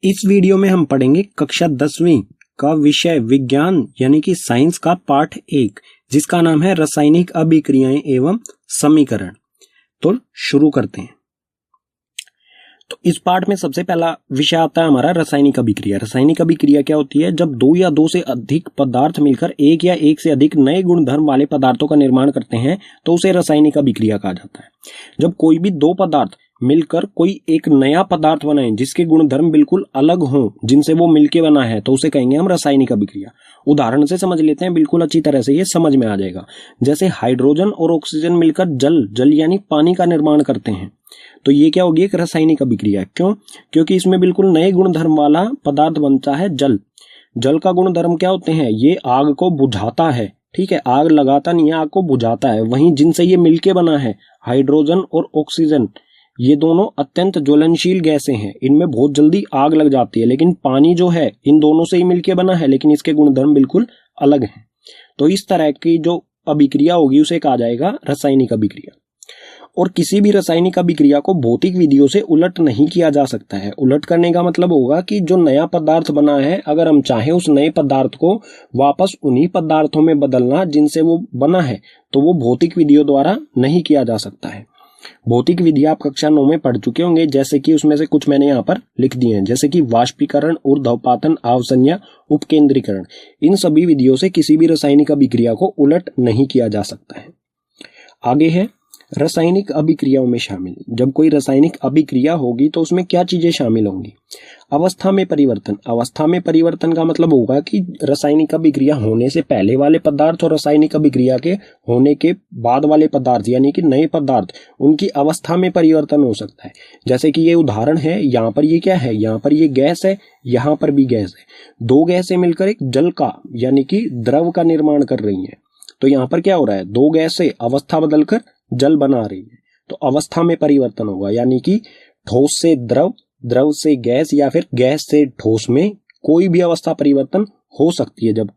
इस वीडियो में हम पढ़ेंगे कक्षा 10वीं का विषय विज्ञान यानी कि साइंस का पाठ 1 जिसका नाम है रासायनिक अभिक्रियाएं एवं समीकरण। तो शुरू करते हैं। तो इस पाठ में सबसे पहला विषय आता है हमारा रासायनिक अभिक्रिया। रासायनिक अभिक्रिया क्या होती है? जब दो या दो से अधिक पदार्थ मिलकर एक या एक से अधिक नए गुणधर्म वाले पदार्थों का निर्माण करते हैं तो उसे रासायनिक अभिक्रिया कहा जाता है। जब कोई भी दो पदार्थ मिलकर कोई एक नया पदार्थ बनाए जिसके गुणधर्म बिल्कुल अलग हों, जिनसे वो मिलके बना है, तो उसे कहेंगे हम रासायनिक अभिक्रिया। उदाहरण से समझ लेते हैं, बिल्कुल अच्छी तरह से ये समझ में आ जाएगा। जैसे हाइड्रोजन और ऑक्सीजन मिलकर जल यानी पानी का निर्माण करते हैं, तो ये क्या होगी? एक रासायनिक अभिक्रिया। क्यों? क्योंकि इसमें बिल्कुल नए गुणधर्म वाला पदार्थ बनता है जल। जल का गुणधर्म क्या होते हैं? ये आग को बुझाता है, ठीक है, आग लगाता नहीं है, आग को बुझाता है। वहीं जिनसे ये मिलके बना है हाइड्रोजन और ऑक्सीजन, ये दोनों अत्यंत ज्वलनशील गैसें हैं, इनमें बहुत जल्दी आग लग जाती है। लेकिन पानी जो है इन दोनों से ही मिलके बना है, लेकिन इसके गुणधर्म बिल्कुल अलग हैं। तो इस तरह की जो अभिक्रिया होगी उसे कहा जाएगा रासायनिक अभिक्रिया। और किसी भी रासायनिक अभिक्रिया को भौतिक विधियों से उलट नहीं किया जा सकता है। उलट करने का मतलब होगा कि जो नया पदार्थ बना है, अगर हम चाहें उस नए पदार्थ को वापस उन्हीं पदार्थों में बदलना जिनसे वो बना है, तो वो भौतिक विधियों द्वारा नहीं किया जा सकता है। भौतिक विधि आप कक्षा 9 में पढ़ चुके होंगे, जैसे कि उसमें से कुछ मैंने यहाँ पर लिख दिए हैं, जैसे कि वाष्पीकरण, ऊर्ध्वपातन, आवसंज्ञा, उपकेंद्रीकरण। इन सभी विधियों से किसी भी रासायनिक अभिक्रिया को उलट नहीं किया जा सकता है। आगे है रासायनिक अभिक्रियाओं में शामिल। जब कोई रासायनिक अभिक्रिया होगी तो उसमें क्या चीजें शामिल होंगी? अवस्था में परिवर्तन। अवस्था में परिवर्तन का मतलब होगा कि रासायनिक अभिक्रिया होने से पहले वाले पदार्थ और रासायनिक अभिक्रिया के होने के बाद वाले पदार्थ यानी कि नए पदार्थ, उनकी अवस्था में परिवर्तन हो सकता है। जैसे कि ये उदाहरण है, यहाँ पर ये क्या है? यहाँ पर ये गैस है, यहाँ पर भी गैस है। दो गैसें मिलकर एक जल का यानी कि द्रव का निर्माण कर रही है। तो यहाँ पर क्या हो रहा है? दो गैस से अवस्था बदलकर जल बना रही है, तो अवस्था में परिवर्तन होगा। यानी कि ठोस से द्रव, द्रव से गैस या फिर गैस से ठोस में कोई भी अवस्था परिवर्तन हो सकती है जब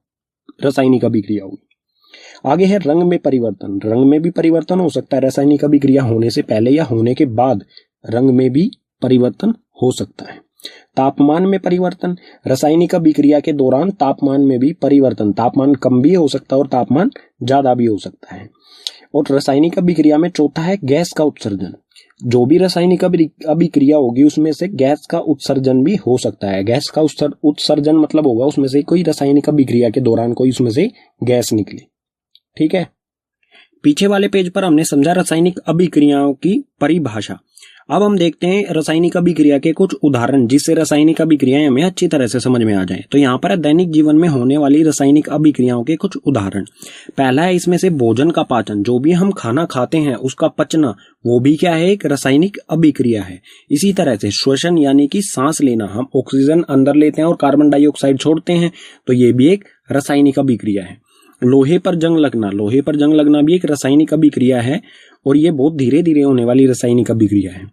रासायनिक अभिक्रिया होगी। आगे है रंग में परिवर्तन। रंग में भी परिवर्तन हो सकता है। रासायनिक अभिक्रिया होने से पहले या होने के बाद रंग में भी परिवर्तन हो सकता है। तापमान में परिवर्तन। रासायनिक अभिक्रिया के दौरान तापमान में भी परिवर्तन, तापमान कम भी हो सकता है और तापमान ज्यादा भी हो सकता है। और रासायनिक अभिक्रिया में चौथा है गैस का उत्सर्जन। जो भी रासायनिक अभिक्रिया होगी उसमें से गैस का उत्सर्जन भी हो सकता है। गैस का उत्सर्जन मतलब होगा उसमें से कोई रासायनिक अभिक्रिया के दौरान कोई उसमें से गैस निकले, ठीक है। पीछे वाले पेज पर हमने समझा रासायनिक अभिक्रियाओं की परिभाषा। अब हम देखते हैं रासायनिक अभिक्रिया के कुछ उदाहरण, जिससे रासायनिक अभिक्रियाएं हमें अच्छी तरह से समझ में आ जाए। तो यहाँ पर है दैनिक जीवन में होने वाली रासायनिक अभिक्रियाओं के कुछ उदाहरण। पहला है इसमें से भोजन का पाचन। जो भी हम खाना खाते हैं उसका पचना, वो भी क्या है? एक रासायनिक अभिक्रिया है। इसी तरह से श्वसन यानी कि सांस लेना, हम ऑक्सीजन अंदर लेते हैं और कार्बन डाइऑक्साइड छोड़ते हैं, तो ये भी एक रासायनिक अभिक्रिया है। लोहे पर जंग लगना, लोहे पर जंग लगना भी एक रासायनिक अभिक्रिया है और ये बहुत धीरे धीरे होने वाली रासायनिक अभिक्रिया है।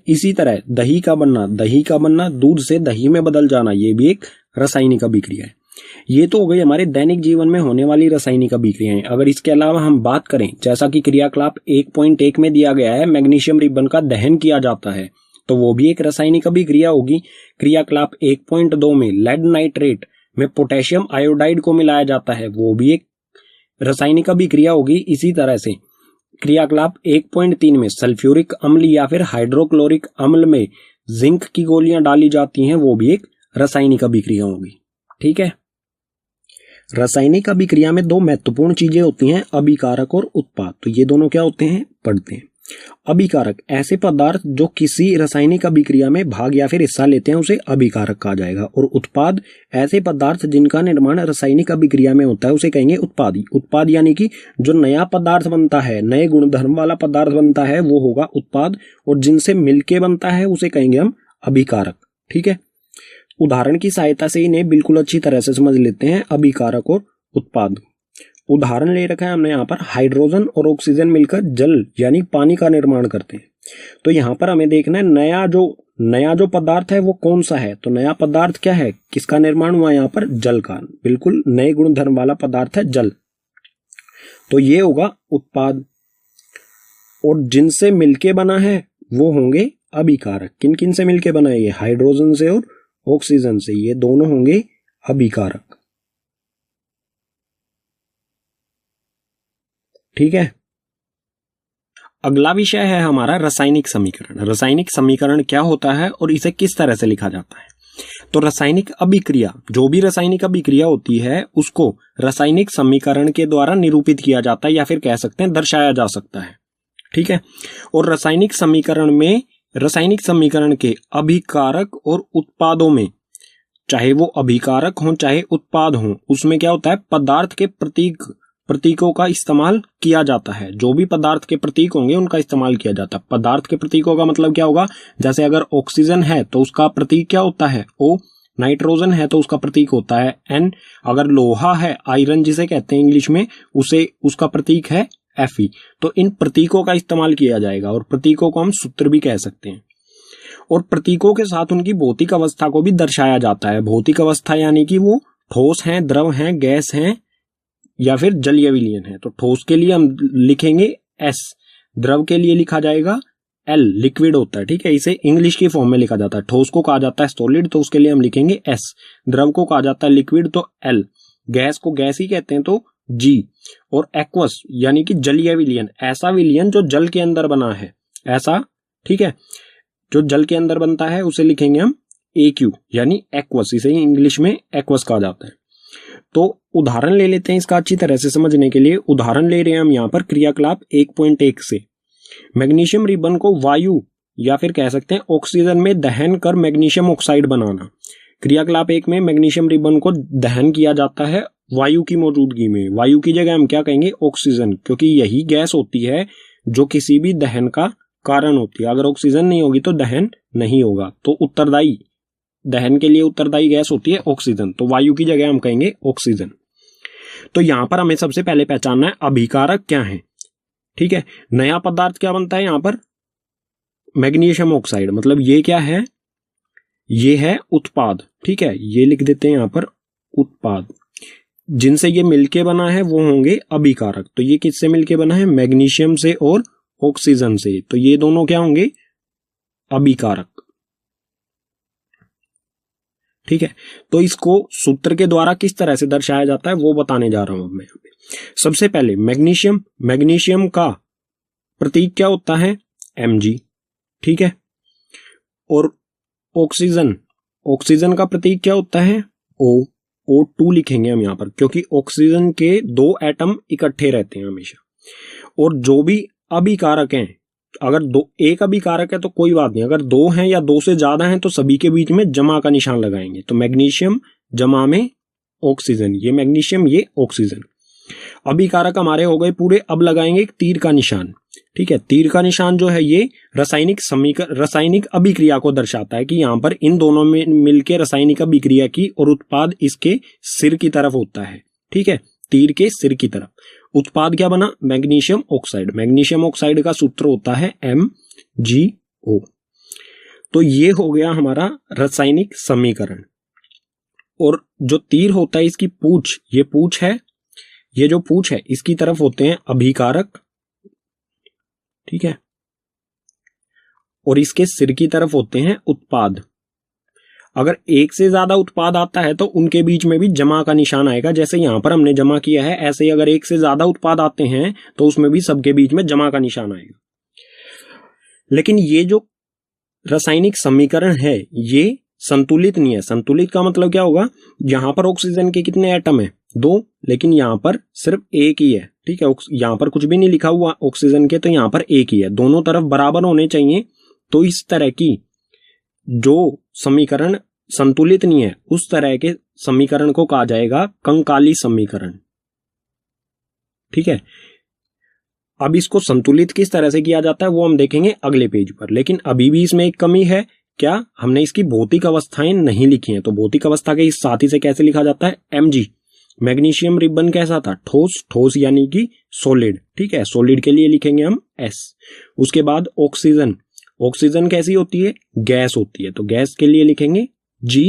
इसी तरह दही का बनना, दूध से दही में बदल जाना, ये भी एक रासायनिक अभिक्रिया है। ये तो हो गई हमारे दैनिक जीवन में होने वाली रासायनिक अभिक्रियाएं। अगर इसके अलावा हम बात करें, जैसा कि क्रियाकलाप 1.1 में दिया गया है, मैग्नीशियम रिबन का दहन किया जाता है, तो वो भी एक रासायनिक अभिक्रिया होगी। क्रियाकलाप 1.2 में लेड नाइट्रेट में पोटेशियम आयोडाइड को मिलाया जाता है, वो भी एक रासायनिक अभिक्रिया होगी। इसी तरह से क्रियाकलाप 1.3 में सल्फ्यूरिक अम्ल या फिर हाइड्रोक्लोरिक अम्ल में जिंक की गोलियां डाली जाती हैं, वो भी एक रासायनिक अभिक्रिया होगी, ठीक है। रासायनिक अभिक्रिया में दो महत्वपूर्ण चीजें होती हैं, अभिकारक और उत्पाद। तो ये दोनों क्या होते हैं? पढ़ते हैं। अभिकारक ऐसे पदार्थ जो किसी रासायनिक अभिक्रिया में भाग या फिर हिस्सा लेते हैं, उसे अभिकारक कहा जाएगा। और उत्पाद ऐसे पदार्थ जिनका निर्माण रासायनिक अभिक्रिया में होता है, उसे कहेंगे उत्पादी। उत्पाद यानी कि जो नया पदार्थ बनता है, नए गुणधर्म वाला पदार्थ बनता है, वो होगा उत्पाद। और जिनसे मिलके बनता है उसे कहेंगे हम अभिकारक, ठीक है। उदाहरण की सहायता से इन्हें बिल्कुल अच्छी तरह से समझ लेते हैं, अभिकारक और उत्पाद। उदाहरण ले रखा है हमने यहाँ पर, हाइड्रोजन और ऑक्सीजन मिलकर जल यानी पानी का निर्माण करते हैं। तो यहाँ पर हमें देखना है नया जो पदार्थ है वो कौन सा है। तो नया पदार्थ क्या है? किसका निर्माण हुआ? यहाँ पर जल का, बिल्कुल नए गुणधर्म वाला पदार्थ है जल, तो ये होगा उत्पाद। और जिनसे मिलके बना है वो होंगे अभिकारक। किन किन से मिलके बना है? ये हाइड्रोजन से और ऑक्सीजन से, ये दोनों होंगे अभिकारक। ठीक है, अगला विषय है हमारा रासायनिक समीकरण। रासायनिक समीकरण क्या होता है और इसे किस तरह से लिखा जाता है? तो रासायनिक अभिक्रिया, जो भी रासायनिक अभिक्रिया होती है उसको रासायनिक समीकरण के द्वारा निरूपित किया जाता है, या फिर कह सकते हैं दर्शाया जा सकता है। ठीक है, और रासायनिक समीकरण में, रासायनिक समीकरण के अभिकारक और उत्पादों में, चाहे वो अभिकारक हो चाहे उत्पाद हो, उसमें क्या होता है, पदार्थ के प्रतीकों का इस्तेमाल किया जाता है। जो भी पदार्थ के प्रतीक होंगे उनका इस्तेमाल किया जाता है। पदार्थ के प्रतीकों का मतलब क्या होगा, जैसे अगर ऑक्सीजन है तो उसका प्रतीक क्या होता है, O। नाइट्रोजन है तो उसका प्रतीक होता है N। अगर लोहा है, आयरन जिसे कहते हैं इंग्लिश में, उसका प्रतीक है Fe। तो इन प्रतीकों का इस्तेमाल किया जाएगा, और प्रतीकों को हम सूत्र भी कह सकते हैं। और प्रतीकों के साथ उनकी भौतिक अवस्था को भी दर्शाया जाता है। भौतिक अवस्था यानी कि वो ठोस हैं, द्रव हैं, गैस हैं, या फिर जलीय विलयन है। तो ठोस के लिए हम लिखेंगे S, द्रव के लिए लिखा जाएगा L, लिक्विड होता है। ठीक है, इसे इंग्लिश की फॉर्म में लिखा जाता है। ठोस को कहा जाता है सॉलिड, तो उसके लिए हम लिखेंगे S। द्रव को कहा जाता है लिक्विड, तो L। गैस को गैस ही कहते हैं, तो G। और एक्वस यानी कि जलीय विलयन, ऐसा विलयन जो जल के अंदर बना है, ऐसा। ठीक है, जो जल के अंदर बनता है उसे लिखेंगे हम AQ, यानी एक्वस। इसे इंग्लिश में एक्वस कहा जाता है। तो उदाहरण ले लेते हैं इसका अच्छी तरह से समझने के लिए। उदाहरण ले रहे हैं हम यहाँ पर क्रियाकलाप 1.1 से। मैग्नीशियम रिबन को वायु या फिर कह सकते हैं ऑक्सीजन में दहन कर मैग्नीशियम ऑक्साइड बनाना। क्रियाकलाप 1 में मैग्नीशियम रिबन को दहन किया जाता है वायु की मौजूदगी में। वायु की जगह हम क्या कहेंगे, ऑक्सीजन, क्योंकि यही गैस होती है जो किसी भी दहन का कारण होती है। अगर ऑक्सीजन नहीं होगी तो दहन नहीं होगा। तो उत्तरदायी, दहन के लिए उत्तरदायी गैस होती है ऑक्सीजन, तो वायु की जगह हम कहेंगे ऑक्सीजन। तो यहां पर हमें सबसे पहले पहचानना है अभिकारक क्या है। ठीक है, नया पदार्थ क्या बनता है यहां पर, मैग्नीशियम ऑक्साइड। मतलब ये क्या है, ये है उत्पाद। ठीक है, ये लिख देते हैं यहां पर उत्पाद। जिनसे ये मिलके बना है वो होंगे अभिकारक। तो ये किससे मिलके बना है, मैग्नीशियम से और ऑक्सीजन से। तो ये दोनों क्या होंगे, अभिकारक। ठीक है, तो इसको सूत्र के द्वारा किस तरह से दर्शाया जाता है वो बताने जा रहा हूं मैं। सबसे पहले मैग्नीशियम का प्रतीक क्या होता है, Mg। ठीक है, और ऑक्सीजन का प्रतीक क्या होता है, O2 लिखेंगे हम यहां पर, क्योंकि ऑक्सीजन के 2 एटम इकट्ठे रहते हैं हमेशा। और जो भी अभिकारक हैं, अगर एक अभिकारक है तो कोई बात नहीं, अगर 2 हैं या 2 से ज्यादा हैं तो सभी के बीच में जमा का निशान लगाएंगे। तो मैग्नीशियम जमा में ऑक्सीजन, ये मैग्नीशियम ये ऑक्सीजन। अभिकारक हमारे हो गए पूरे। अब लगाएंगे एक तीर का निशान। ठीक है, तीर का निशान जो है ये रासायनिक अभिक्रिया को दर्शाता है कि यहां पर इन दोनों में मिलकर रासायनिक अभिक्रिया की और उत्पाद इसके सिर की तरफ होता है। ठीक है, तीर के सिर की तरफ उत्पाद क्या बना, मैग्नीशियम ऑक्साइड। मैग्नीशियम ऑक्साइड का सूत्र होता है MgO। तो ये हो गया हमारा रासायनिक समीकरण। और जो तीर होता है इसकी पूंछ, ये पूंछ है, ये जो पूंछ है इसकी तरफ होते हैं अभिकारक। ठीक है, और इसके सिर की तरफ होते हैं उत्पाद। अगर एक से ज्यादा उत्पाद आता है तो उनके बीच में भी जमा का निशान आएगा। जैसे यहां पर हमने जमा किया है, ऐसे ही अगर एक से ज्यादा उत्पाद आते हैं तो उसमें भी सबके बीच में जमा का निशान आएगा। लेकिन ये जो रासायनिक समीकरण है ये संतुलित नहीं है। संतुलित का मतलब क्या होगा, यहां पर ऑक्सीजन के कितने एटम है, 2, लेकिन यहां पर सिर्फ एक ही है। ठीक है, यहां पर कुछ भी नहीं लिखा हुआ ऑक्सीजन के, तो यहां पर एक ही है। दोनों तरफ बराबर होने चाहिए। तो इस तरह की जो समीकरण संतुलित नहीं है उस तरह के समीकरण को कहा जाएगा कंकाली समीकरण। ठीक है, अब इसको संतुलित किस तरह से किया जाता है वो हम देखेंगे अगले पेज पर। लेकिन अभी भी इसमें एक कमी है, क्या, हमने इसकी भौतिक अवस्थाएं नहीं लिखी हैं। तो भौतिक अवस्था के इस साथी से कैसे लिखा जाता है, Mg। मैग्नीशियम रिबन कैसा था, ठोस यानी कि सॉलिड। ठीक है, सॉलिड के लिए लिखेंगे हम S। उसके बाद ऑक्सीजन कैसी होती है, गैस होती है, तो गैस के लिए लिखेंगे G।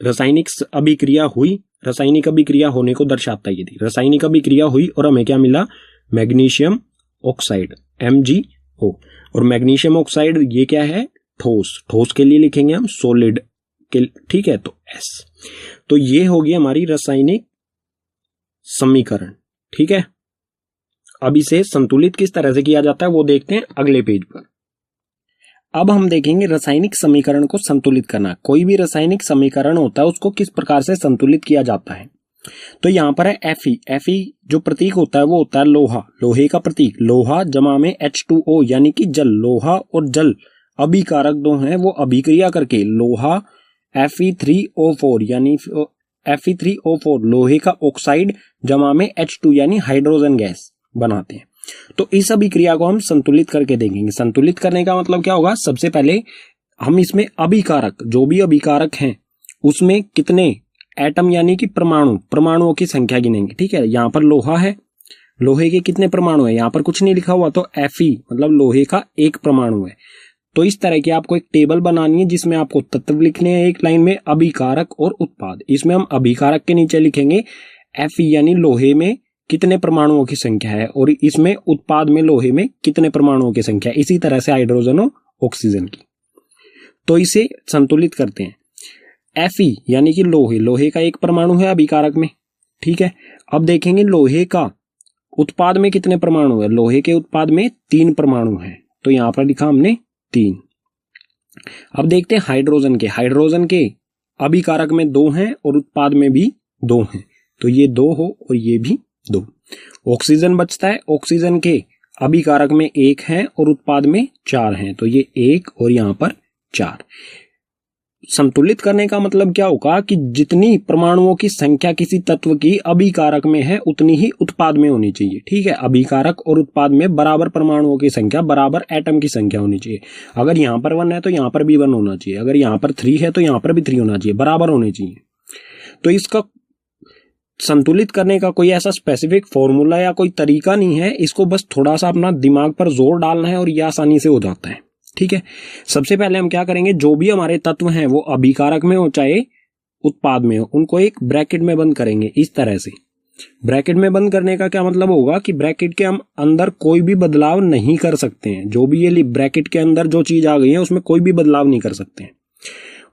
रासायनिक अभिक्रिया हुई, रासायनिक अभिक्रिया होने को दर्शाता है। यदि रासायनिक अभिक्रिया हुई और हमें क्या मिला, मैग्नीशियम ऑक्साइड MgO। और मैग्नीशियम ऑक्साइड ये क्या है, ठोस, ठोस के लिए लिखेंगे हम सॉलिड के, ठीक है, तो S। तो ये होगी हमारी रासायनिक समीकरण, ठीक है। अब इसे संतुलित किस तरह से किया जाता है वो देखते हैं अगले पेज पर। अब हम देखेंगे रासायनिक समीकरण को संतुलित करना। कोई भी रासायनिक समीकरण होता है उसको किस प्रकार से संतुलित किया जाता है। तो यहां पर है Fe। Fe जो प्रतीक होता है वो होता है लोहा, लोहे का प्रतीक, लोहा जमा में H2O यानी कि जल। लोहा और जल अभिकारक दो हैं, वो अभिक्रिया करके लोहा Fe3O4 यानी Fe3O4 लोहे का ऑक्साइड जमा में H2 यानी हाइड्रोजन गैस बनाते हैं। तो इस अभिक्रिया को हम संतुलित करके देखेंगे। संतुलित करने का मतलब क्या होगा, सबसे पहले हम इसमें अभिकारक, जो भी अभिकारक हैं उसमें कितने एटम यानी कि परमाणुओं की संख्या गिनेंगे, ठीक है। यहां पर लोहा है, लोहे के कितने परमाणु है, यहां पर कुछ नहीं लिखा हुआ, तो Fe मतलब लोहे का एक परमाणु है। तो इस तरह की आपको एक टेबल बनानी है जिसमें आपको तत्व लिखने हैं एक लाइन में, अभिकारक और उत्पाद। इसमें हम अभिकारक के नीचे लिखेंगे Fe यानी लोहे में कितने परमाणुओं की संख्या है, और इसमें उत्पाद में लोहे में कितने परमाणुओं की संख्या है। इसी तरह से हाइड्रोजन और ऑक्सीजन की। तो इसे संतुलित करते हैं। Fe यानी कि लोहे का एक परमाणु है अभिकारक में, ठीक है। अब देखेंगे लोहे का उत्पाद में कितने परमाणु है। लोहे के उत्पाद में 3 परमाणु हैं, तो यहां पर लिखा हमने 3। अब देखते हैं हाइड्रोजन के अभिकारक में 2 हैं और उत्पाद में भी 2 हैं, तो ये 2 हो और ये भी 2। ऑक्सीजन बचता है, ऑक्सीजन के अभिकारक में 1 है और उत्पाद में 4 हैं, तो ये 1 और यहां पर 4। संतुलित करने का मतलब क्या होगा कि जितनी परमाणुओं की संख्या किसी तत्व की अभिकारक में है उतनी ही उत्पाद में होनी चाहिए, ठीक है। अभिकारक और उत्पाद में बराबर परमाणुओं की संख्या, बराबर एटम की संख्या होनी चाहिए। अगर यहां पर 1 है तो यहां पर भी 1 होना चाहिए, अगर यहां पर 3 है तो यहां पर भी 3 होना चाहिए, बराबर होने चाहिए। तो इसका संतुलित करने का कोई ऐसा स्पेसिफिक फॉर्मूला या कोई तरीका नहीं है, इसको बस थोड़ा सा अपना दिमाग पर जोर डालना है और यह आसानी से हो जाता है, ठीक है। सबसे पहले हम क्या करेंगे, जो भी हमारे तत्व हैं वो अभिकारक में हो चाहे उत्पाद में हो, उनको एक ब्रैकेट में बंद करेंगे इस तरह से। ब्रैकेट में बंद करने का क्या मतलब होगा कि ब्रैकेट के हम अंदर कोई भी बदलाव नहीं कर सकते हैं। जो भी ये ब्रैकेट के अंदर जो चीज आ गई है उसमें कोई भी बदलाव नहीं कर सकते हैं।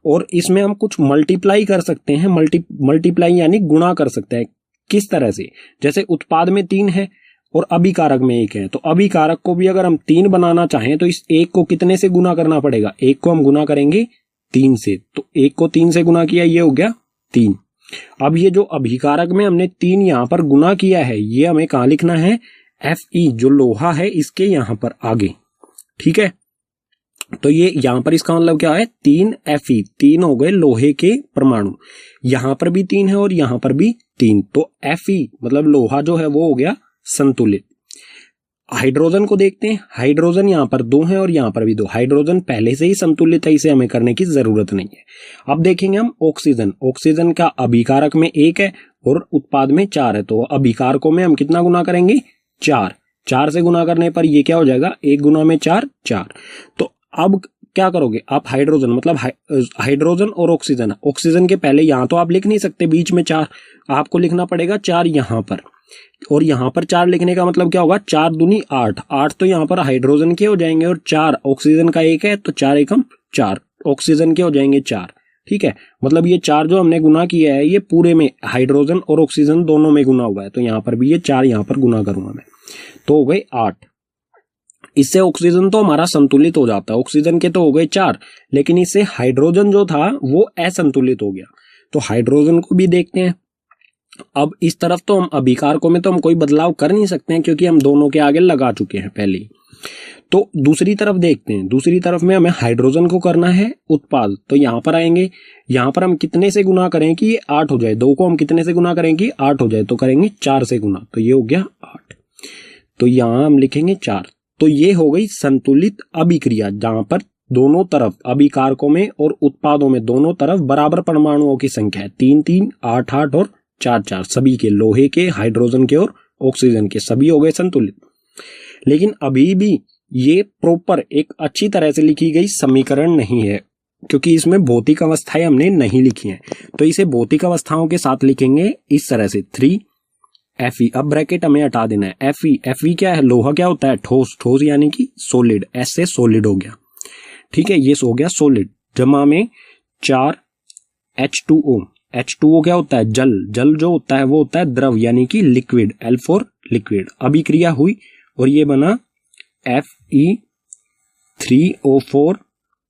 और इसमें हम कुछ मल्टीप्लाई कर सकते हैं, मल्टीप्लाई यानी गुणा कर सकते हैं। किस तरह से, जैसे उत्पाद में 3 है और अभिकारक में 1 है, तो अभिकारक को भी अगर हम 3 बनाना चाहें तो इस 1 को कितने से गुना करना पड़ेगा, 1 को हम गुना करेंगे 3 से, तो 1 को 3 से गुना किया, ये हो गया 3। अब ये जो अभिकारक में हमने 3 यहां पर गुना किया है, ये हमें कहां लिखना है, Fe जो लोहा है इसके यहां पर आगे, ठीक है। तो ये यहां पर इसका मतलब क्या है, 3 Fe, 3 हो गए लोहे के परमाणु, यहां पर भी 3 है और यहां पर भी 3, तो Fe मतलब लोहा जो है वो हो गया संतुलित। हाइड्रोजन को देखते हैं, हाइड्रोजन यहां पर 2 है और यहां पर भी 2, हाइड्रोजन पहले से ही संतुलित है, इसे हमें करने की जरूरत नहीं है। अब देखेंगे हम ऑक्सीजन, ऑक्सीजन का अभिकारक में 1 है और उत्पाद में 4 है, तो अभिकारकों में हम कितना गुना करेंगे, 4 से गुना करने पर ये क्या हो जाएगा, 1 गुना में 4, 4। तो अब क्या करोगे आप, हाइड्रोजन मतलब हाइड्रोजन और ऑक्सीजन, ऑक्सीजन के पहले यहां तो आप लिख नहीं सकते बीच में 4, आपको लिखना पड़ेगा 4 यहां पर, और यहां पर 4 लिखने का मतलब क्या होगा, 4 दूनी 8, 8 तो यहां पर हाइड्रोजन के हो जाएंगे और 4 ऑक्सीजन का 1 है, तो 4 एकम 4 ऑक्सीजन के हो जाएंगे 4, ठीक है। मतलब ये 4 जो हमने गुना किया है ये पूरे में हाइड्रोजन और ऑक्सीजन दोनों में गुना हुआ है, तो यहां पर भी ये 4 यहां पर गुना करूंगा मैं, तो हो गए 8। इससे ऑक्सीजन तो हमारा संतुलित हो जाता है, ऑक्सीजन के तो हो गए 4, लेकिन इससे हाइड्रोजन जो था वो असंतुलित हो गया, तो हाइड्रोजन को भी देखते हैं। अब इस तरफ तो हम अभिकारकों में तो हम कोई बदलाव कर नहीं सकते हैं क्योंकि हम दोनों के आगे लगा चुके हैं पहले ही। तो दूसरी तरफ देखते हैं, दूसरी तरफ में हमें हाइड्रोजन को करना है उत्पाद, तो यहां पर आएंगे, यहां पर हम कितने से गुना करें कि ये 8 हो जाए, 2 को हम कितने से गुना करें कि 8 हो जाए, तो करेंगे 4 से गुना, तो ये हो गया 8, तो यहां हम लिखेंगे 4। तो ये हो गई संतुलित अभिक्रिया, जहां पर दोनों तरफ अभिकारकों में और उत्पादों में दोनों तरफ बराबर परमाणुओं की संख्या है, 3 3 8 8 और 4 4, सभी के, लोहे के, हाइड्रोजन के और ऑक्सीजन के, सभी हो गए संतुलित। लेकिन अभी भी ये प्रॉपर एक अच्छी तरह से लिखी गई समीकरण नहीं है क्योंकि इसमें भौतिक अवस्थाएं हमने नहीं लिखी हैं, तो इसे भौतिक अवस्थाओं के साथ लिखेंगे इस तरह से 3 Fe। अब ब्रैकेट हमें हटा देना है, Fe क्या है, लोहा क्या होता है, ठोस, ठोस यानी कि सॉलिड, S से सॉलिड हो गया, ठीक है, ये हो गया सॉलिड। जमा में 4 H2O। H2O क्या होता है? जल। जल जो होता है वो होता है द्रव यानी कि लिक्विड, L फॉर लिक्विड। अभिक्रिया हुई और ये बना Fe3O4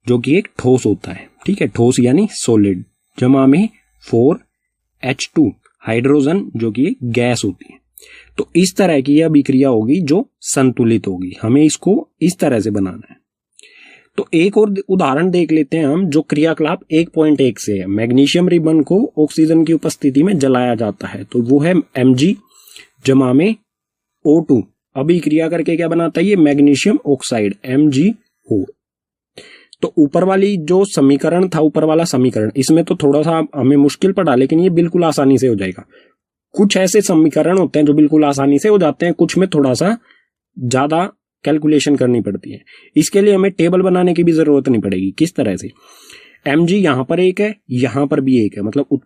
जो कि एक ठोस होता है। ठीक है, ठोस यानी सॉलिड। जमा में 4H2 हाइड्रोजन जो कि एक गैस होती है। तो इस तरह की यह अभिक्रिया होगी जो संतुलित होगी। हमें इसको इस तरह से बनाना है। तो एक और उदाहरण देख लेते हैं हम, जो क्रियाकलाप 1.1 से है। मैग्नीशियम रिबन को ऑक्सीजन की उपस्थिति में जलाया जाता है, तो वो है Mg जमा में O2। अभिक्रिया करके क्या बनाता है? ये मैग्नीशियम ऑक्साइड MgO। तो ऊपर वाली जो समीकरण था, ऊपर वाला समीकरण, इसमें तो थोड़ा सा हमें मुश्किल पड़ा, लेकिन ये बिल्कुल आसानी से हो जाएगा। कुछ ऐसे समीकरण होते हैं जो बिल्कुल आसानी से हो जाते हैं, कुछ में थोड़ा सा ज्यादा कैलकुलेशन करनी पड़ती है। इसके लिए हमें टेबल बनाने की भी जरूरत नहीं पड़ेगी। किस तरह से? Mg यहां पर एक है, यहां पर भी एक है, मतलब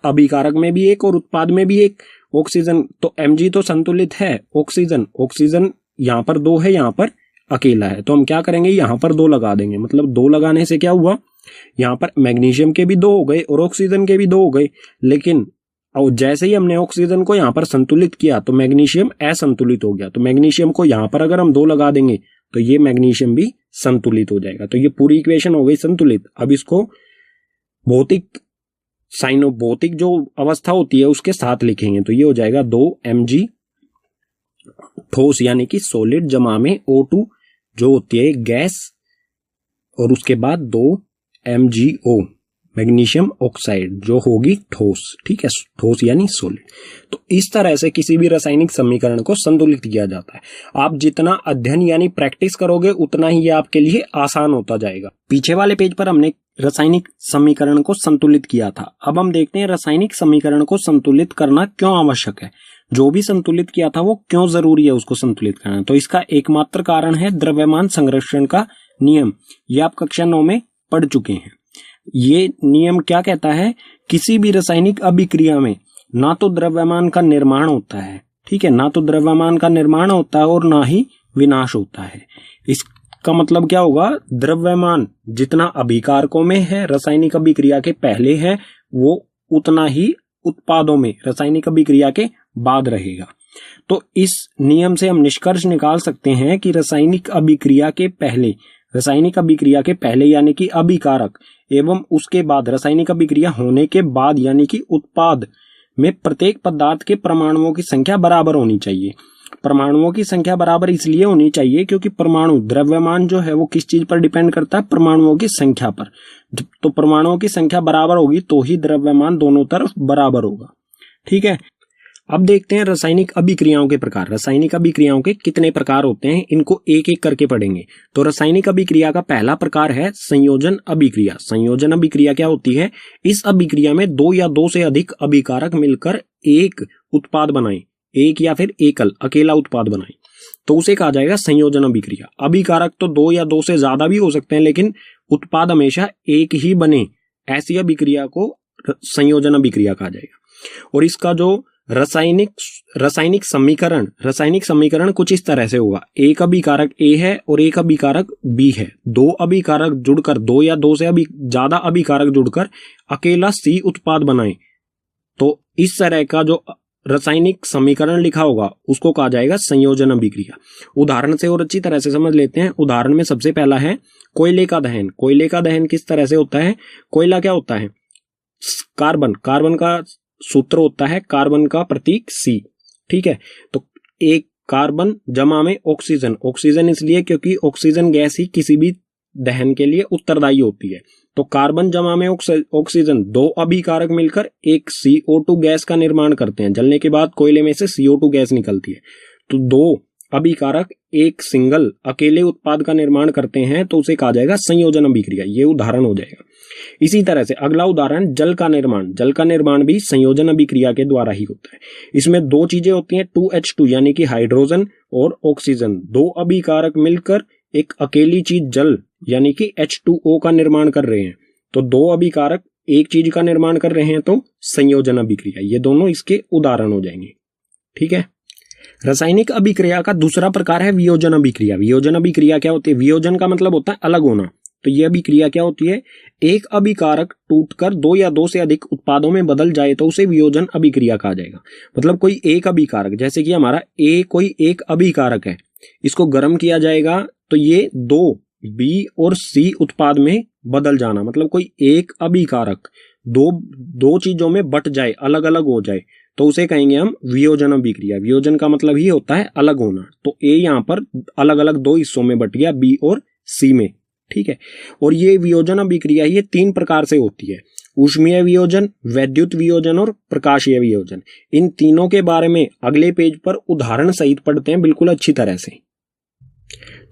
अभिकारक में भी एक और उत्पाद में भी एक। ऑक्सीजन तो Mg तो संतुलित है। ऑक्सीजन यहां पर 2 है, यहां पर अकेला है। तो हम क्या करेंगे? यहां पर 2 लगा देंगे। मतलब 2 लगाने से क्या हुआ? यहां पर मैग्नीशियम के भी 2 हो गए और ऑक्सीजन के भी 2 हो गए। लेकिन और जैसे ही हमने ऑक्सीजन को यहां पर संतुलित किया तो मैग्नीशियम असंतुलित हो गया। तो मैग्नीशियम को यहां पर अगर हम 2 लगा देंगे तो ये मैग्नीशियम भी संतुलित हो जाएगा। तो ये पूरी इक्वेशन हो गई संतुलित। अब इसको भौतिक जो अवस्था होती है उसके साथ लिखेंगे, तो ये हो जाएगा 2Mg ठोस यानी कि सॉलिड जमा में O2 जो होती है गैस, और उसके बाद 2MgO मैग्नीशियम ऑक्साइड जो होगी ठोस। ठीक है, ठोस यानी सॉलिड। तो इस तरह से किसी भी रासायनिक समीकरण को संतुलित किया जाता है। आप जितना अध्ययन यानी प्रैक्टिस करोगे उतना ही ये आपके लिए आसान होता जाएगा। पीछे वाले पेज पर हमने रासायनिक समीकरण को संतुलित किया था। अब हम देखते हैं रासायनिक समीकरण को संतुलित करना क्यों आवश्यक है। जो भी संतुलित किया था वो क्यों जरूरी है उसको संतुलित करना। तो इसका एकमात्र कारण है द्रव्यमान संरक्षण का नियम। ये आप कक्षा 9 में पढ़ चुके हैं। ये नियम क्या कहता है? किसी भी रासायनिक अभिक्रिया में ना तो द्रव्यमान का निर्माण होता है, ठीक है, ना तो द्रव्यमान का निर्माण होता है और ना ही विनाश होता है। इसका मतलब क्या होगा? द्रव्यमान जितना अभिकारकों में है रासायनिक अभिक्रिया के पहले है, वो उतना ही उत्पादों में रासायनिक अभिक्रिया के बाद रहेगा। तो इस नियम से हम निष्कर्ष निकाल सकते हैं कि रासायनिक अभिक्रिया के पहले यानी कि अभिकारक एवं उसके बाद रासायनिक अभिक्रिया होने के बाद यानी कि उत्पाद में प्रत्येक पदार्थ के परमाणुओं की संख्या बराबर होनी चाहिए। परमाणुओं की संख्या बराबर इसलिए होनी चाहिए क्योंकि परमाणु द्रव्यमान जो है वो किस चीज पर डिपेंड करता है? परमाणुओं की संख्या पर। तो परमाणुओं की संख्या बराबर होगी तो ही द्रव्यमान दोनों तरफ बराबर होगा। ठीक है, अब देखते हैं रासायनिक अभिक्रियाओं के प्रकार। रासायनिक अभिक्रियाओं के कितने प्रकार होते हैं, इनको एक एक करके पढ़ेंगे। तो रासायनिक अभिक्रिया का पहला प्रकार है संयोजन अभिक्रिया। संयोजन अभिक्रिया क्या होती है? इस अभिक्रिया में 2 या 2 से अधिक अभिकारक मिलकर एक उत्पाद बनाएं, एक या फिर अकेला उत्पाद बनाएं, तो उसे कहा जाएगा संयोजन अभिक्रिया। अभिकारक तो 2 या 2 से ज्यादा भी हो सकते हैं, लेकिन उत्पाद हमेशा एक ही बने, ऐसी अभिक्रिया को संयोजन अभिक्रिया कहा जाएगा। और इसका जो रासायनिक समीकरण कुछ इस तरह से होगा। एक अभिकारक A है और एक अभिकारक B है। 2 अभिकारक जुड़कर 2 या 2 से ज्यादा अभिकारक जुड़कर अकेला C उत्पाद बनाएं, तो इस तरह का जो रासायनिक समीकरण लिखा होगा उसको कहा जाएगा संयोजन अभिक्रिया। उदाहरण से और अच्छी तरह से समझ लेते हैं। उदाहरण में सबसे पहला है कोयले का दहन। कोयले का दहन किस तरह से होता है? कोयला क्या होता है? कार्बन का सूत्र होता है, कार्बन का प्रतीक C। ठीक है, तो एक कार्बन जमा में ऑक्सीजन इसलिए क्योंकि ऑक्सीजन गैस ही किसी भी दहन के लिए उत्तरदायी होती है। तो कार्बन जमा में ऑक्सीजन, 2 अभिकारक मिलकर एक CO2 गैस का निर्माण करते हैं। जलने के बाद कोयले में से CO2 गैस निकलती है। तो 2 अभिकारक एक सिंगल अकेले उत्पाद का निर्माण करते हैं, तो उसे कहा जाएगा संयोजन अभिक्रिया। ये उदाहरण हो जाएगा। इसी तरह से अगला उदाहरण जल का निर्माण भी संयोजन अभिक्रिया के द्वारा ही होता है। इसमें 2 चीजें होती हैं, 2H2 यानी कि हाइड्रोजन और ऑक्सीजन। 2 अभिकारक मिलकर एक अकेली चीज जल यानी कि H2O का निर्माण कर रहे हैं। तो 2 अभिकारक एक चीज का निर्माण कर रहे हैं तो संयोजन अभिक्रिया। ये दोनों इसके उदाहरण हो जाएंगे। ठीक है, रासायनिक अभिक्रिया का दूसरा प्रकार है वियोजन अभिक्रिया। वियोजन अभिक्रिया क्या होती है? वियोजन का मतलब होता है अलग होना। तो ये अभिक्रिया क्या होती है? एक अभिकारक टूटकर दो या दो से अधिक उत्पादों में बदल जाए तो उसे वियोजन अभिक्रिया कहा जाएगा। मतलब कोई एक अभिकारक, जैसे कि हमारा ए कोई एक अभिकारक है, इसको गर्म किया जाएगा तो ये दो बी और सी उत्पाद में बदल जाना, मतलब कोई एक अभिकारक दो चीजों में बट जाए, अलग अलग हो जाए, तो उसे कहेंगे हम वियोजन अभिक्रिया। वियोजन का मतलब ही होता है अलग होना। तो ए यहाँ पर अलग अलग दो हिस्सों में बट गया, बी और सी में, ठीक है। और ये वियोजन अभिक्रिया ये तीन प्रकार से होती है: ऊष्मीय वियोजन, वैद्युत वियोजन और प्रकाशीय वियोजन। इन तीनों के बारे में अगले पेज पर उदाहरण सहित पढ़ते हैं बिल्कुल अच्छी तरह से।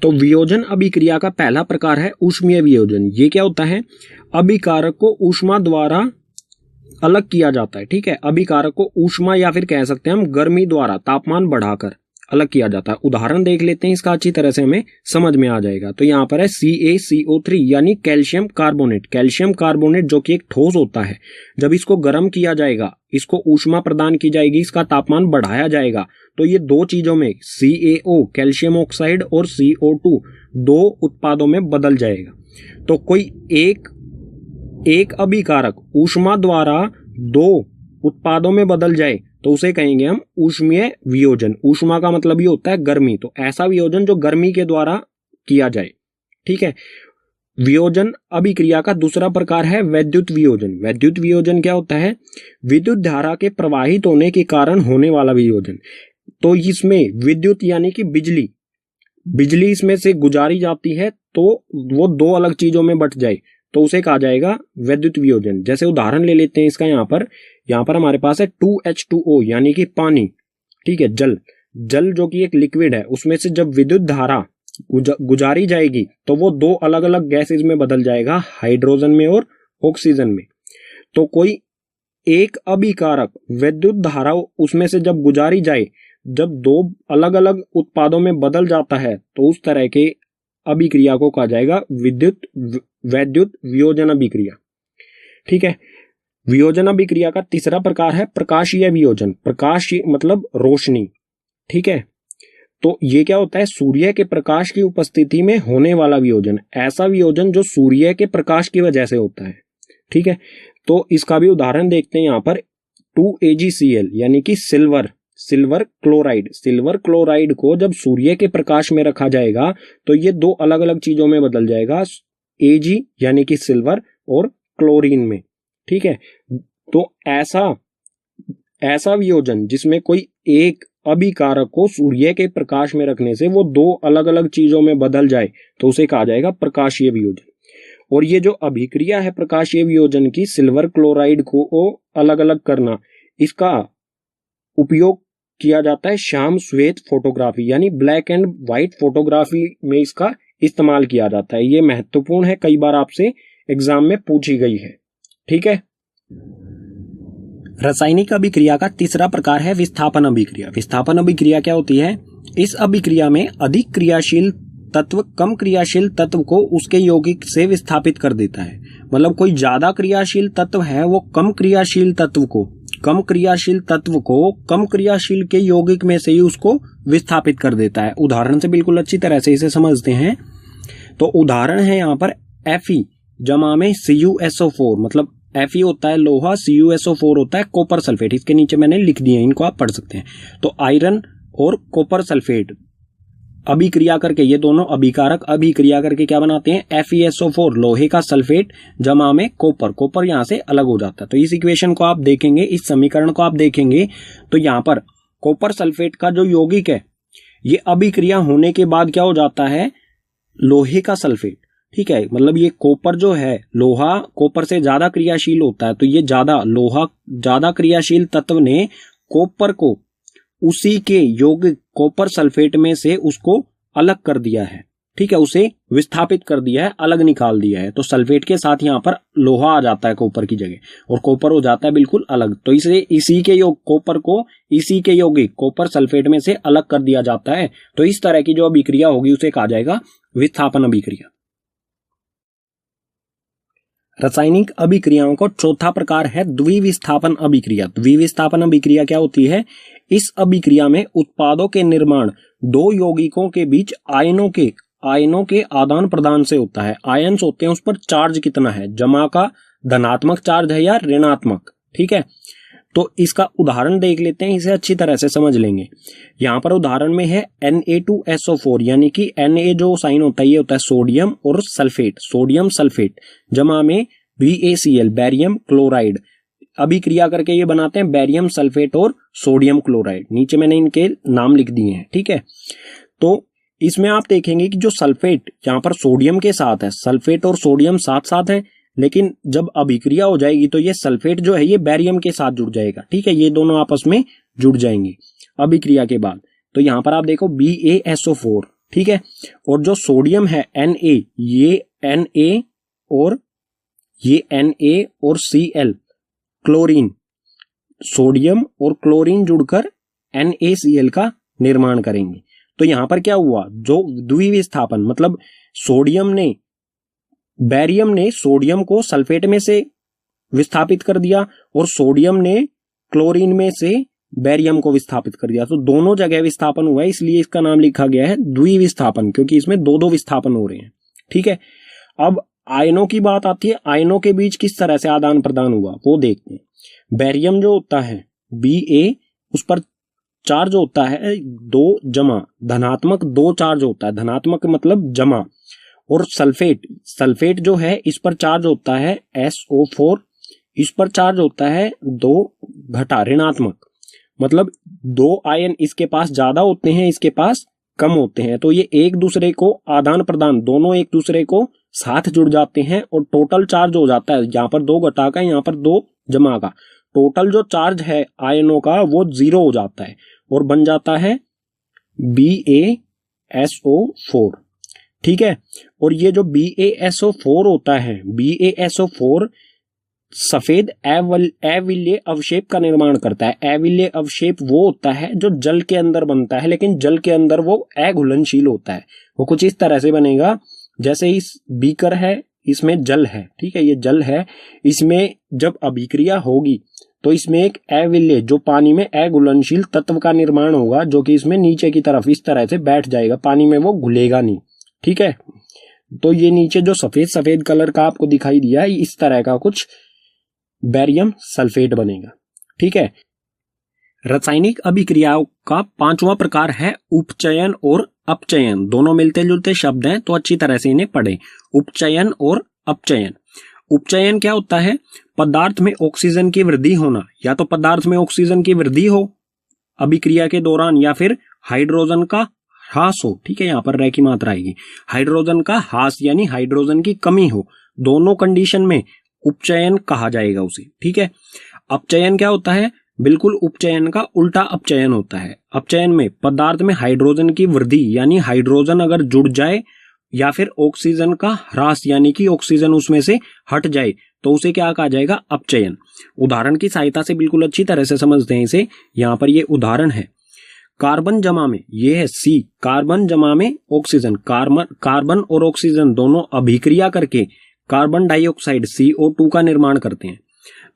तो वियोजन अभिक्रिया का पहला प्रकार है ऊष्मीय वियोजन। ये क्या होता है? अभिकारक को ऊष्मा द्वारा अलग किया जाता है, ठीक है। अभिकारक को ऊष्मा या फिर कह सकते हैं हम गर्मी द्वारा तापमान बढ़ाकर अलग किया जाता है। उदाहरण देख लेते हैं, इसका अच्छी तरह से हमें समझ में आ जाएगा। तो यहाँ पर है CaCO3 यानी कैल्शियम कार्बोनेट। कैल्शियम कार्बोनेट जो कि एक ठोस होता है, जब इसको गर्म किया जाएगा, इसको ऊष्मा प्रदान की जाएगी, इसका तापमान बढ़ाया जाएगा, तो ये दो चीजों में CaO कैल्शियम ऑक्साइड और CO2 दो उत्पादों में बदल जाएगा। तो कोई एक अभिकारक ऊष्मा द्वारा दो उत्पादों में बदल जाए तो उसे कहेंगे हम ऊष्मीय वियोजन। ऊष्मा का मतलब ये होता है गर्मी, तो ऐसा वियोजन जो गर्मी के द्वारा किया जाए, ठीक है। वियोजन अभिक्रिया का दूसरा प्रकार है वैद्युत वियोजन। वैद्युत वियोजन क्या होता है? विद्युत धारा के प्रवाहित होने के कारण होने वाला वियोजन। तो इसमें विद्युत यानी कि बिजली इसमें से गुजारी जाती है, तो वो दो अलग चीजों में बट जाए तो उसे कहा जाएगा वैद्युत वियोजन। जैसे उदाहरण ले लेते हैं इसका, यहाँ पर हमारे पास है 2H2O यानी कि पानी, ठीक है, जल जो कि एक लिक्विड है, उसमें से जब विद्युत धारा गुजारी जाएगी तो वो दो अलग अलग गैसेज में बदल जाएगा, हाइड्रोजन में और ऑक्सीजन में। तो कोई एक अभिकारक विद्युत धारा उसमें से जब गुजारी जाए, जब दो अलग अलग उत्पादों में बदल जाता है, तो उस तरह के अभिक्रिया को कहा जाएगा वैद्युत वियोजन अभिक्रिया, ठीक है। वियोजन अभिक्रिया का तीसरा प्रकार है प्रकाशीय वियोजन। प्रकाश मतलब रोशनी, ठीक है। तो ये क्या होता है? सूर्य के प्रकाश की उपस्थिति में होने वाला वियोजन। ऐसा वियोजन जो सूर्य के प्रकाश की वजह से होता है, ठीक है। तो इसका भी उदाहरण देखते हैं यहाँ पर 2AgCl यानी कि सिल्वर क्लोराइड को जब सूर्य के प्रकाश में रखा जाएगा तो ये दो अलग अलग चीजों में बदल जाएगा, Ag यानी कि सिल्वर और क्लोरीन में, ठीक है। तो ऐसा वियोजन जिसमें कोई एक अभिकारक को सूर्य के प्रकाश में रखने से वो दो अलग अलग चीजों में बदल जाए तो उसे कहा जाएगा प्रकाशीय वियोजन। और ये जो अभिक्रिया है प्रकाशीय वियोजन की, सिल्वर क्लोराइड को अलग अलग करना, इसका उपयोग किया जाता है श्याम श्वेत फोटोग्राफी यानी ब्लैक एंड व्हाइट फोटोग्राफी में इसका इस्तेमाल किया जाता है। ये महत्वपूर्ण है, कई बार आपसे एग्जाम में पूछी गई है, ठीक है। रासायनिक अभिक्रिया का तीसरा प्रकार है विस्थापन अभिक्रिया। विस्थापन अभिक्रिया क्या होती है? इस अभिक्रिया में अधिक क्रियाशील तत्व कम क्रियाशील तत्व को उसके यौगिक से विस्थापित कर देता है। मतलब कोई ज्यादा क्रियाशील तत्व है, वो कम क्रियाशील तत्व को कम क्रियाशील के यौगिक में से ही उसको विस्थापित कर देता है। उदाहरण से बिल्कुल अच्छी तरह से इसे समझते हैं। तो उदाहरण है यहाँ पर Fe जमा में CuSO4, मतलब Fe होता है लोहा, CuSO4 होता है कॉपर सल्फेट। इसके नीचे मैंने लिख दिए, इनको आप पढ़ सकते हैं। तो आयरन और कॉपर सल्फेट अभिक्रिया करके, ये दोनों अभिकारक अभिक्रिया करके क्या बनाते हैं? FeSO4 लोहे का सल्फेट जमा में कॉपर यहां से अलग हो जाता है। तो इस इक्वेशन को आप देखेंगे, इस समीकरण को आप देखेंगे तो यहाँ पर कॉपर सल्फेट का जो यौगिक है, ये अभिक्रिया होने के बाद क्या हो जाता है? लोहे का सल्फेट, ठीक है। मतलब ये कॉपर जो है, लोहा कॉपर से ज्यादा क्रियाशील होता है, तो ये ज्यादा क्रियाशील तत्व ने कॉपर को उसी के यौगिक कॉपर सल्फेट में से उसको अलग कर दिया है, ठीक है, उसे विस्थापित कर दिया है, अलग निकाल दिया है। तो सल्फेट के साथ यहाँ पर लोहा आ जाता है कॉपर की जगह और कॉपर हो जाता है बिल्कुल अलग। तो इसी के कॉपर को इसी के यौगिक कॉपर सल्फेट में से अलग कर दिया जाता है। तो इस तरह की जो अभिक्रिया होगी उसे कहा जाएगा विस्थापन अभिक्रिया। रासायनिक अभिक्रियाओं का चौथा प्रकार है द्विविस्थापन अभिक्रिया। द्विविस्थापन अभिक्रिया क्या होती है? इस अभिक्रिया में उत्पादों के निर्माण दो यौगिकों के बीच आयनों के आयनों के आदान प्रदान से होता है। आयन्स होते हैं, उस पर चार्ज कितना है, जमा का धनात्मक चार्ज है या ऋणात्मक। ठीक है, तो इसका उदाहरण देख लेते हैं, इसे अच्छी तरह से समझ लेंगे। यहां पर उदाहरण में है Na2SO4, यानी कि Na जो साइन होता है ये होता है सोडियम और सल्फेट, सोडियम सल्फेट जमा में BaCl बैरियम क्लोराइड, अभिक्रिया करके ये बनाते हैं बैरियम सल्फेट और सोडियम क्लोराइड। नीचे मैंने इनके नाम लिख दिए हैं। ठीक है, तो इसमें आप देखेंगे कि जो सल्फेट यहाँ पर सोडियम के साथ है, सल्फेट और सोडियम साथ साथ है, लेकिन जब अभिक्रिया हो जाएगी तो ये सल्फेट जो है ये बैरियम के साथ जुड़ जाएगा। ठीक है, ये दोनों आपस में जुड़ जाएंगे अभिक्रिया के बाद। तो यहां पर आप देखो BaSO4, ठीक है, और जो सोडियम है Na, ये Na और Cl क्लोरीन, सोडियम और क्लोरीन जुड़कर NaCl का निर्माण करेंगे। तो यहां पर क्या हुआ, जो द्विविस्थापन मतलब बैरियम ने सोडियम को सल्फेट में से विस्थापित कर दिया और सोडियम ने क्लोरीन में से बैरियम को विस्थापित कर दिया। तो दोनों जगह विस्थापन हुआ है, इसलिए इसका नाम लिखा गया है द्विविस्थापन, क्योंकि इसमें दो विस्थापन हो रहे हैं। ठीक है, अब आयनों की बात आती है, आयनों के बीच किस तरह से आदान प्रदान हुआ वो देखते हैं। बैरियम जो होता है Ba, उस पर चार्ज होता है 2 जमा, धनात्मक 2 चार्ज होता है, धनात्मक मतलब जमा। और सल्फेट जो है इस पर चार्ज होता है SO4, इस पर चार्ज होता है 2 घटा ऋणात्मक, मतलब 2 आयन इसके पास ज्यादा होते हैं, इसके पास कम होते हैं। तो ये एक दूसरे को आदान प्रदान, दोनों एक दूसरे को साथ जुड़ जाते हैं और टोटल चार्ज हो जाता है, यहाँ पर 2 घटा का, यहाँ पर 2 जमा का, टोटल जो चार्ज है आयनों का वो 0 हो जाता है और बन जाता है BaSO4। ठीक है, और ये जो BaSO4 होता है, BaSO4 सफेद अविल्य अवशेप का निर्माण करता है। अविल्य अवशेप वो होता है जो जल के अंदर बनता है, लेकिन जल के अंदर वो अघुलनशील होता है। वो कुछ इस तरह से बनेगा, जैसे इस बीकर है, इसमें जल है, ठीक है, ये जल है, इसमें जब अभिक्रिया होगी तो इसमें एक अविल्य जो पानी में अघुलनशील तत्व का निर्माण होगा, जो कि इसमें नीचे की तरफ इस तरह से बैठ जाएगा, पानी में वो घुलेगा नहीं। ठीक है, तो ये नीचे जो सफेद कलर का आपको दिखाई दिया है, इस तरह का कुछ बैरियम सल्फेट बनेगा। ठीक है, रासायनिक अभिक्रियाओं का 5वां प्रकार है उपचयन और अपचयन। दोनों मिलते जुलते शब्द हैं, तो अच्छी तरह से इन्हें पढ़ें। उपचयन और अपचयन। उपचयन क्या होता है, पदार्थ में ऑक्सीजन की वृद्धि होना, या तो पदार्थ में ऑक्सीजन की वृद्धि हो अभिक्रिया के दौरान, या फिर हाइड्रोजन का ह्रास हो। ठीक है, यहां पर रह की मात्रा आएगी, हाइड्रोजन का ह्रास यानी हाइड्रोजन की कमी हो, दोनों कंडीशन में उपचयन कहा जाएगा उसे। ठीक है, अपचयन क्या होता है, बिल्कुल उपचयन का उल्टा अपचयन होता है। अपचयन में पदार्थ में हाइड्रोजन की वृद्धि यानी हाइड्रोजन अगर जुड़ जाए, या फिर ऑक्सीजन का ह्रास यानी कि ऑक्सीजन उसमें से हट जाए, तो उसे क्या कहा जाएगा, अपचयन। उदाहरण की सहायता से बिल्कुल अच्छी तरह से समझते हैं इसे। यहां पर ये उदाहरण है, कार्बन जमा में, ये है C, कार्बन जमा में ऑक्सीजन, कार्बन और ऑक्सीजन दोनों अभिक्रिया करके कार्बन डाइऑक्साइड CO2 का निर्माण करते हैं।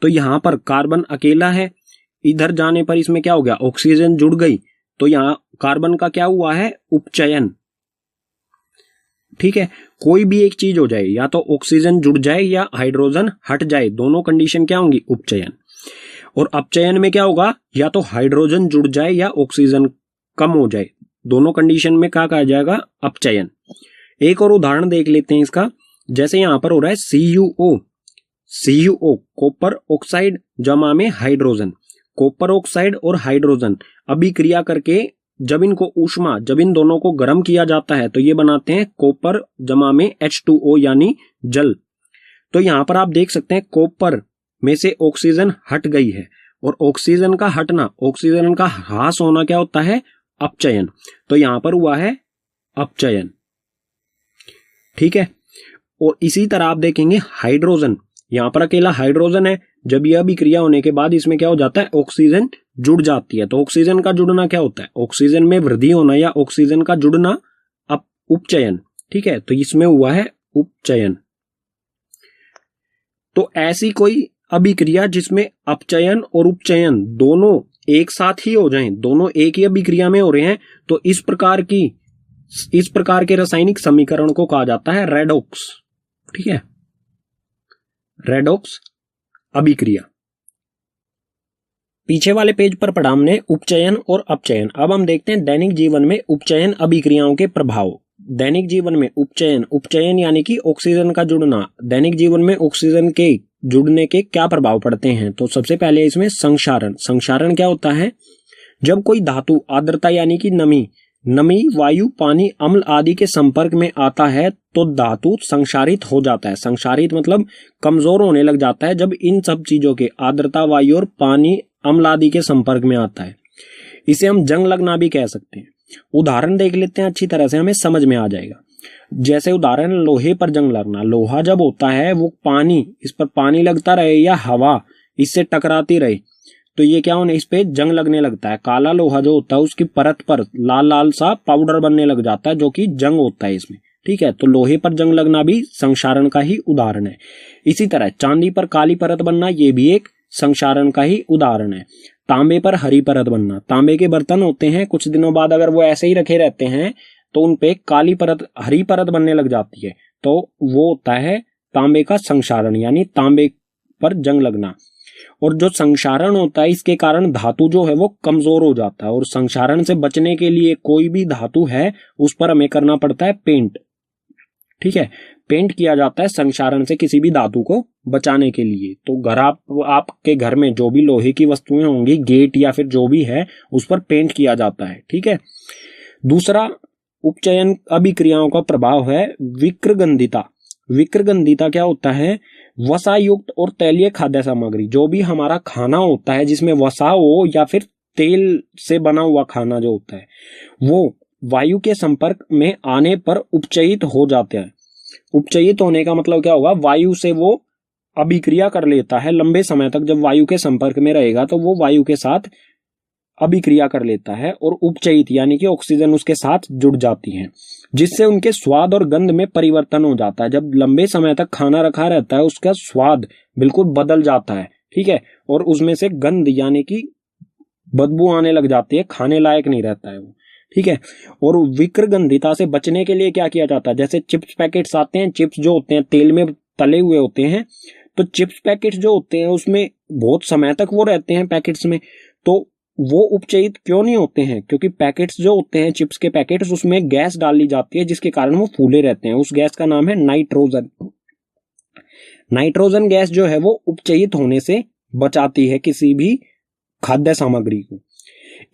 तो यहां पर कार्बन अकेला है, इधर जाने पर इसमें क्या हो गया, ऑक्सीजन जुड़ गई, तो यहां कार्बन का क्या हुआ है, उपचयन। ठीक है, कोई भी एक चीज हो जाए, या तो ऑक्सीजन जुड़ जाए या हाइड्रोजन हट जाए, दोनों कंडीशन क्या होंगी, उपचयन। और अपचयन में क्या होगा, या तो हाइड्रोजन जुड़ जाए या ऑक्सीजन कम हो जाए, दोनों कंडीशन में क्या कहा जाएगा, अपचयन। एक और उदाहरण देख लेते हैं इसका, जैसे यहां पर हो रहा है CuO, कॉपर ऑक्साइड जमा में हाइड्रोजन, कॉपर ऑक्साइड और हाइड्रोजन अभिक्रिया करके जब इन दोनों को गर्म किया जाता है तो ये बनाते हैं कॉपर जमा में H2O यानी जल। तो यहां पर आप देख सकते हैं कॉपर में से ऑक्सीजन हट गई है, और ऑक्सीजन का हटना, ऑक्सीजन का ह्रास होना क्या होता है, अपचयन। तो यहां पर हुआ है अपचयन। ठीक है, और इसी तरह आप देखेंगे हाइड्रोजन, यहां पर अकेला हाइड्रोजन है, जब यह अभिक्रिया होने के बाद इसमें क्या हो जाता है, ऑक्सीजन जुड़ जाती है। तो ऑक्सीजन का जुड़ना क्या होता है, ऑक्सीजन में वृद्धि होना या ऑक्सीजन का जुड़ना उपचयन। ठीक है, तो इसमें हुआ है उपचयन। तो ऐसी कोई अभिक्रिया जिसमें अपचयन और उपचयन दोनों एक साथ ही हो जाएं, दोनों एक ही अभिक्रिया में हो रहे हैं, तो इस प्रकार की इस प्रकार के रासायनिक समीकरण को कहा जाता है रेडॉक्स। ठीक है, रेडॉक्स अभिक्रिया। पीछे वाले पेज पर पढ़ा हमने उपचयन और अपचयन। अब हम देखते हैं दैनिक जीवन में उपचयन अभिक्रियाओं के प्रभाव। दैनिक जीवन में उपचयन, उपचयन यानी कि ऑक्सीजन का जुड़ना, दैनिक जीवन में ऑक्सीजन के जुड़ने के क्या प्रभाव पड़ते हैं। तो सबसे पहले इसमें संक्षारण। संक्षारण क्या होता है? जब कोई धातु आर्द्रता यानी कि नमी, वायु, पानी, अम्ल आदि के संपर्क में आता है तो धातु संक्षारित हो जाता है। संक्षारित मतलब कमजोर होने लग जाता है जब इन सब चीजों के आर्द्रता, वायु और पानी, अम्ल आदि के संपर्क में आता है। इसे हम जंग लगना भी कह सकते हैं। उदाहरण देख लेते हैं, अच्छी तरह से हमें समझ में आ जाएगा। जैसे उदाहरण, लोहे पर जंग लगना। लोहा जब होता है वो पानी, इस पर पानी लगता रहे या हवा इससे टकराती रहे तो ये क्या होने, इस पे जंग लगने लगता है। काला लोहा जो होता है उसकी परत पर लाल लाल सा पाउडर बनने लग जाता है जो कि जंग होता है इसमें। ठीक है, तो लोहे पर जंग लगना भी संक्षारण का ही उदाहरण है। इसी तरह चांदी पर काली परत बनना, ये भी एक संक्षारण का ही उदाहरण है। तांबे पर हरी परत बनना। तांबे के बर्तन होते हैं, कुछ दिनों बाद अगर वो ऐसे ही रखे रहते हैं तो उनपे काली परत, हरी परत बनने लग जाती है, तो वो होता है तांबे का संक्षारण, यानी तांबे पर जंग लगना। और जो संक्षारण होता है इसके कारण धातु जो है वो कमजोर हो जाता है, और संक्षारण से बचने के लिए कोई भी धातु है उस पर हमें करना पड़ता है पेंट। ठीक है, पेंट किया जाता है संक्षारण से किसी भी धातु को बचाने के लिए। तो आपके घर में जो भी लोहे की वस्तुएं होंगी, गेट या फिर जो भी है, उस पर पेंट किया जाता है। ठीक है, दूसरा उपचयन अभिक्रियाओं का प्रभाव है विक्रगंधिता। विक्रगंधिता क्या होता है? वसा युक्त और तैलीय खाद्य सामग्री, जो भी हमारा खाना होता है जिसमें वसा हो या फिर तेल से बना हुआ खाना जो होता है, वो वायु के संपर्क में आने पर उपचयित हो जाते हैं। उपचयित होने का मतलब क्या होगा? वायु से वो अभिक्रिया कर लेता है लंबे समय तक। जब वायु के संपर्क में रहेगा तो वो वायु के साथ अभिक्रिया कर लेता है, और उपचयित यानी कि ऑक्सीजन उसके साथ जुड़ जाती है, जिससे उनके स्वाद और गंध में परिवर्तन हो जाता है। जब लंबे समय तक खाना रखा रहता है उसका स्वाद बिल्कुल बदल जाता है। ठीक है, और उसमें से गंध यानी कि बदबू आने लग जाती है, खाने लायक नहीं रहता है वो। ठीक है, और विक्रगंधिता से बचने के लिए क्या किया जाता है? जैसे चिप्स पैकेट्स आते हैं, चिप्स जो होते हैं तेल में तले हुए होते हैं, तो चिप्स पैकेट्स जो होते हैं उसमें बहुत समय तक वो रहते हैं पैकेट्स में, तो वो उपचयित क्यों नहीं होते हैं? क्योंकि पैकेट्स जो होते हैं, चिप्स के पैकेट्स, उसमें गैस डाली जाती है जिसके कारण वो फूले रहते हैं। उस गैस का नाम है नाइट्रोजन। नाइट्रोजन गैस जो है वो उपचयित होने से बचाती है किसी भी खाद्य सामग्री को।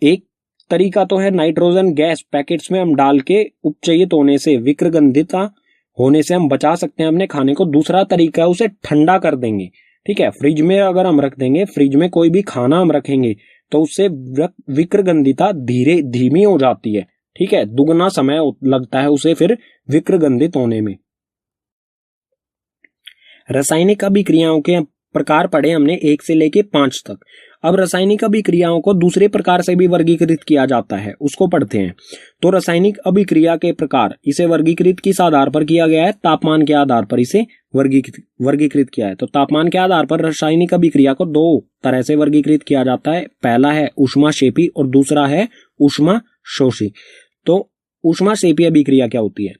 एक तरीका तो है नाइट्रोजन गैस पैकेट्स में हम डाल के उपचयित होने से, विक्रगंधिता होने से हम बचा सकते हैं अपने खाने को। दूसरा तरीका है उसे ठंडा कर देंगे। ठीक है, फ्रिज में अगर हम रख देंगे, फ्रिज में कोई भी खाना हम रखेंगे तो उससे विक्रगंधिता धीमी हो जाती है। ठीक है, दुगना समय लगता है उसे फिर विक्रगंधित होने में। रासायनिक अभिक्रियाओं के प्रकार पढ़े हमने 1 से लेके 5 तक। अब रासायनिक अभिक्रियाओं को दूसरे प्रकार से भी वर्गीकृत किया जाता है, उसको पढ़ते हैं। तो रासायनिक अभिक्रिया के प्रकार, इसे वर्गीकृत किस आधार पर किया गया है? तापमान के आधार पर इसे वर्गीकृत किया है। तो तापमान के आधार पर रासायनिक अभिक्रिया को 2 तरह से वर्गीकृत किया जाता है। पहला है ऊष्माक्षेपी और दूसरा है ऊष्माशोषी। तो ऊष्माक्षेपी अभिक्रिया क्या होती है?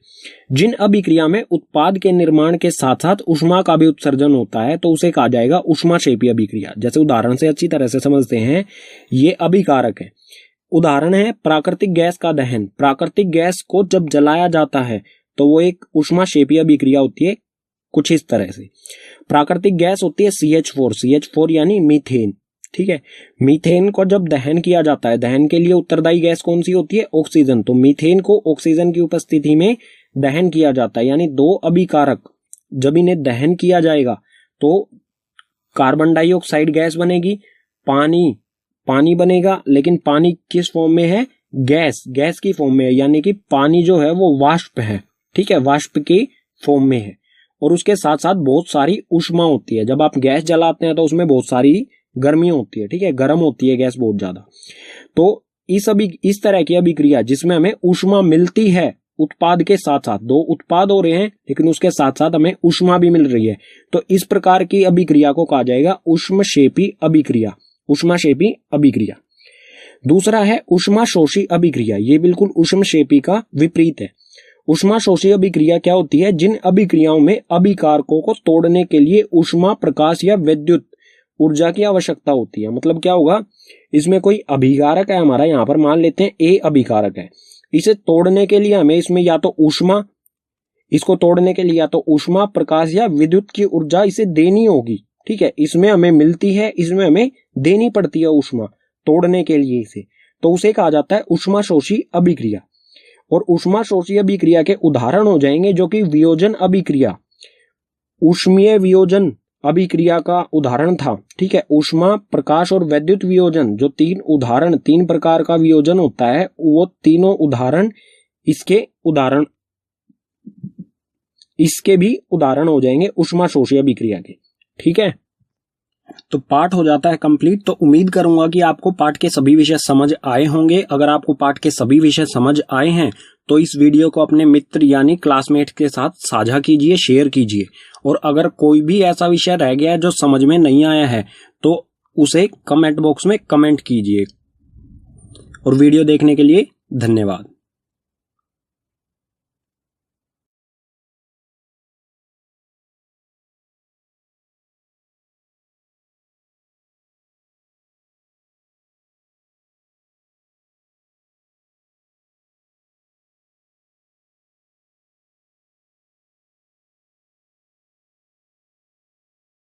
जिन अभिक्रिया में उत्पाद के निर्माण के साथ साथ ऊष्मा का भी उत्सर्जन होता है तो उसे कहा जाएगा ऊष्माक्षेपी अभिक्रिया। जैसे उदाहरण से अच्छी तरह से समझते हैं, ये अभिकारक है। उदाहरण है प्राकृतिक गैस का दहन। प्राकृतिक गैस को जब जलाया जाता है तो वो एक ऊष्माक्षेपी अभिक्रिया होती है कुछ इस तरह से। प्राकृतिक गैस होती है CH4 यानी मीथेन। ठीक है, मीथेन को जब दहन किया जाता है, दहन के लिए उत्तरदायी गैस कौन सी होती है? ऑक्सीजन। तो मीथेन को ऑक्सीजन की उपस्थिति में दहन किया जाता है, यानी 2 अभिकारक जब इन्हें दहन किया जाएगा तो कार्बन डाइऑक्साइड गैस बनेगी, पानी बनेगा, लेकिन पानी किस फॉर्म में है? गैस की फॉर्म में है, यानी कि पानी जो है वो वाष्प है। ठीक है, वाष्प की फॉर्म में है, और उसके साथ साथ बहुत सारी ऊष्मा होती है। जब आप गैस जलाते हैं तो उसमें बहुत सारी गर्मी होती है। ठीक है, गर्म होती है गैस बहुत ज्यादा। तो इस तरह की अभिक्रिया जिसमें हमें ऊष्मा मिलती है उत्पाद के साथ साथ, 2 उत्पाद हो रहे हैं लेकिन उसके साथ साथ हमें ऊष्मा भी मिल रही है, तो इस प्रकार की अभिक्रिया को कहा जाएगा ऊष्मक्षेपी अभिक्रिया। ऊष्माक्षेपी अभिक्रिया। दूसरा है ऊष्माशोषी अभिक्रिया, ये बिल्कुल ऊष्मक्षेपी का विपरीत है। ऊष्माशोषी अभिक्रिया क्या होती है? जिन अभिक्रियाओं में अभिकारकों को तोड़ने के लिए ऊष्मा, प्रकाश या विद्युत ऊर्जा की आवश्यकता होती है। मतलब क्या होगा, इसमें कोई अभिकारक है हमारा, यहाँ पर मान लेते हैं ए अभिकारक है, इसे तोड़ने के लिए हमें इसमें या तो ऊष्मा, इसको तोड़ने के लिए या तो ऊष्मा, प्रकाश या विद्युत की ऊर्जा इसे देनी होगी। ठीक है, इसमें हमें मिलती है, इसमें हमें देनी पड़ती है ऊष्मा तोड़ने के लिए इसे, तो उसे कहा जाता है ऊष्माशोषी अभिक्रिया। और ऊष्माशोषी अभिक्रिया के उदाहरण हो जाएंगे जो कि वियोजन अभिक्रिया, ऊष्मीय वियोजन अभिक्रिया का उदाहरण था। ठीक है, ऊष्मा, प्रकाश और वैद्युत वियोजन, जो तीन प्रकार का वियोजन होता है, वो तीनों उदाहरण इसके भी उदाहरण हो जाएंगे ऊष्माशोषी अभिक्रिया के। ठीक है, तो पाठ हो जाता है कंप्लीट। तो उम्मीद करूंगा कि आपको पाठ के सभी विषय समझ आए होंगे। अगर आपको पाठ के सभी विषय समझ आए हैं तो इस वीडियो को अपने मित्र यानी क्लासमेट के साथ साझा कीजिए, शेयर कीजिए। और अगर कोई भी ऐसा विषय रह गया है जो समझ में नहीं आया है तो उसे कमेंट बॉक्स में कमेंट कीजिए। और वीडियो देखने के लिए धन्यवाद।